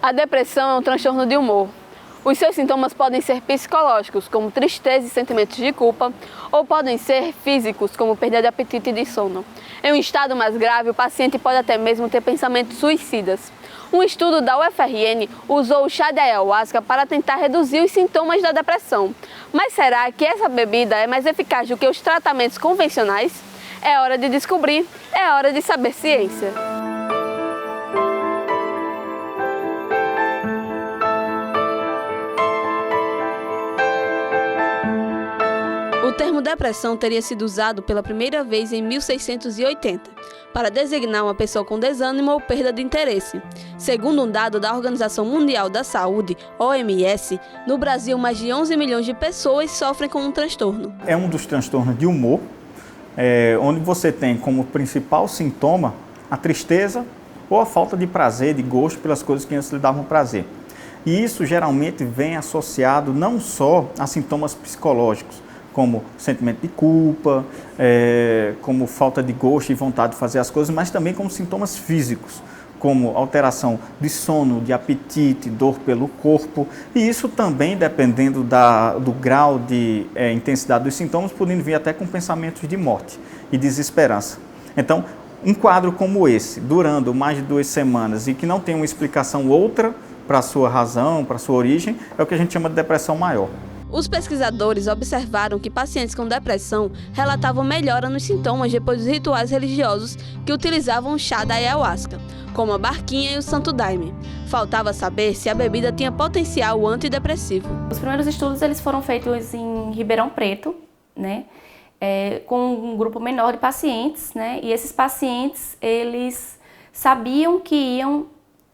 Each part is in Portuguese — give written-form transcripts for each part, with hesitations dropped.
A depressão é um transtorno de humor. Os seus sintomas podem ser psicológicos, como tristeza e sentimentos de culpa, ou podem ser físicos, como perda de apetite e de sono. Em um estado mais grave, o paciente pode até mesmo ter pensamentos suicidas. Um estudo da UFRN usou o chá de ayahuasca para tentar reduzir os sintomas da depressão. Mas será que essa bebida é mais eficaz do que os tratamentos convencionais? É hora de descobrir, é hora de saber ciência. O termo depressão teria sido usado pela primeira vez em 1680, para designar uma pessoa com desânimo ou perda de interesse. Segundo um dado da Organização Mundial da Saúde, OMS, no Brasil mais de 11 milhões de pessoas sofrem com um transtorno. É um dos transtornos de humor, onde você tem como principal sintoma a tristeza ou a falta de prazer, de gosto pelas coisas que antes lhe davam prazer. E isso geralmente vem associado não só a sintomas psicológicos, como sentimento de culpa, como falta de gosto e vontade de fazer as coisas, mas também como sintomas físicos, como alteração de sono, de apetite, dor pelo corpo. E isso também, dependendo do grau de intensidade dos sintomas, podendo vir até com pensamentos de morte e desesperança. Então, um quadro como esse, durando mais de 2 semanas e que não tem uma explicação outra para a sua razão, para a sua origem, é o que a gente chama de depressão maior. Os pesquisadores observaram que pacientes com depressão relatavam melhora nos sintomas depois dos rituais religiosos que utilizavam o chá da ayahuasca, como a barquinha e o santo daime. Faltava saber se a bebida tinha potencial antidepressivo. Os primeiros estudos eles foram feitos em Ribeirão Preto, né, com um grupo menor de pacientes, né, e esses pacientes eles sabiam que iam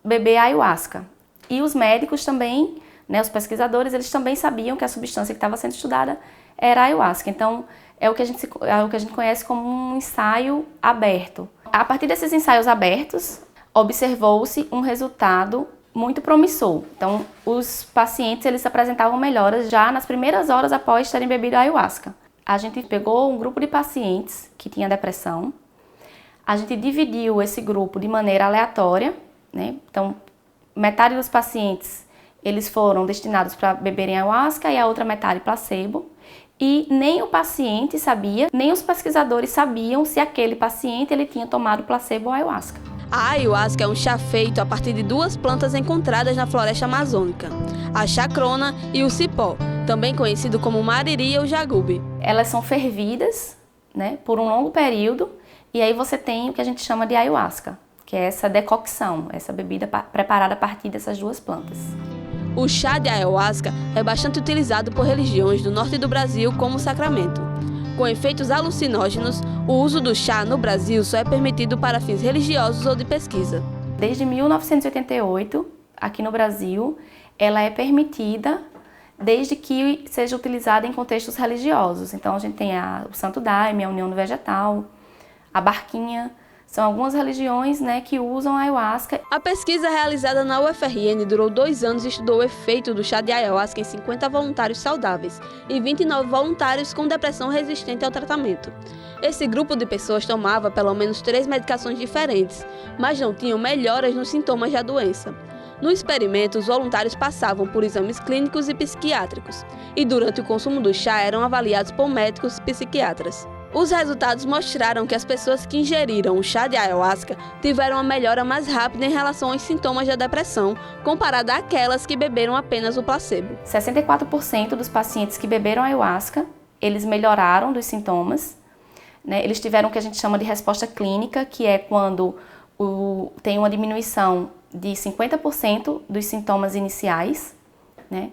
beber ayahuasca. E os médicos também, né, os pesquisadores, eles também sabiam que a substância que estava sendo estudada era a ayahuasca. Então, é o que a gente conhece como um ensaio aberto. A partir desses ensaios abertos, observou-se um resultado muito promissor. Então, os pacientes eles apresentavam melhoras já nas primeiras horas após terem bebido a ayahuasca. A gente pegou um grupo de pacientes que tinha depressão, a gente dividiu esse grupo de maneira aleatória, né? Então, metade dos pacientes eles foram destinados para beberem ayahuasca e a outra metade placebo. E nem o paciente sabia, nem os pesquisadores sabiam se aquele paciente ele tinha tomado placebo ou ayahuasca. A ayahuasca é um chá feito a partir de 2 plantas encontradas na floresta amazônica, a chacrona e o cipó, também conhecido como mariri ou jagube. Elas são fervidas, né, por um longo período e aí você tem o que a gente chama de ayahuasca, que é essa decocção, essa bebida preparada a partir dessas 2 plantas. O chá de ayahuasca é bastante utilizado por religiões do norte do Brasil como sacramento. Com efeitos alucinógenos, o uso do chá no Brasil só é permitido para fins religiosos ou de pesquisa. Desde 1988, aqui no Brasil, ela é permitida desde que seja utilizada em contextos religiosos. Então a gente tem o santo daime, a união do vegetal, a barquinha. São algumas religiões, né, que usam a ayahuasca. A pesquisa realizada na UFRN durou 2 anos e estudou o efeito do chá de ayahuasca em 50 voluntários saudáveis e 29 voluntários com depressão resistente ao tratamento. Esse grupo de pessoas tomava pelo menos 3 medicações diferentes, mas não tinham melhoras nos sintomas da doença. No experimento, os voluntários passavam por exames clínicos e psiquiátricos, e durante o consumo do chá eram avaliados por médicos e psiquiatras. Os resultados mostraram que as pessoas que ingeriram o chá de ayahuasca tiveram uma melhora mais rápida em relação aos sintomas da depressão, comparada àquelas que beberam apenas o placebo. 64% dos pacientes que beberam ayahuasca, eles melhoraram dos sintomas, né? Eles tiveram o que a gente chama de resposta clínica, que é quando tem uma diminuição de 50% dos sintomas iniciais, né?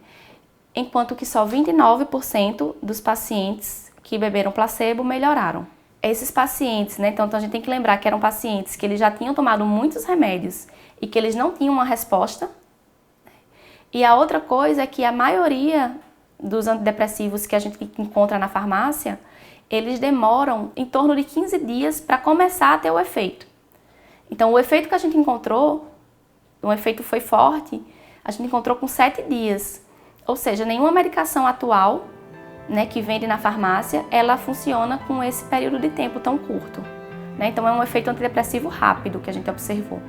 Enquanto que só 29% dos pacientes que beberam placebo melhoraram. Esses pacientes, né, então a gente tem que lembrar que eram pacientes que eles já tinham tomado muitos remédios e que eles não tinham uma resposta. E a outra coisa é que a maioria dos antidepressivos que a gente encontra na farmácia, eles demoram em torno de 15 dias para começar a ter o efeito. Então o efeito que a gente encontrou, o efeito foi forte, a gente encontrou com 7 dias. Ou seja, nenhuma medicação atual, né, que vende na farmácia, ela funciona com esse período de tempo tão curto, né? Então é um efeito antidepressivo rápido que a gente observou.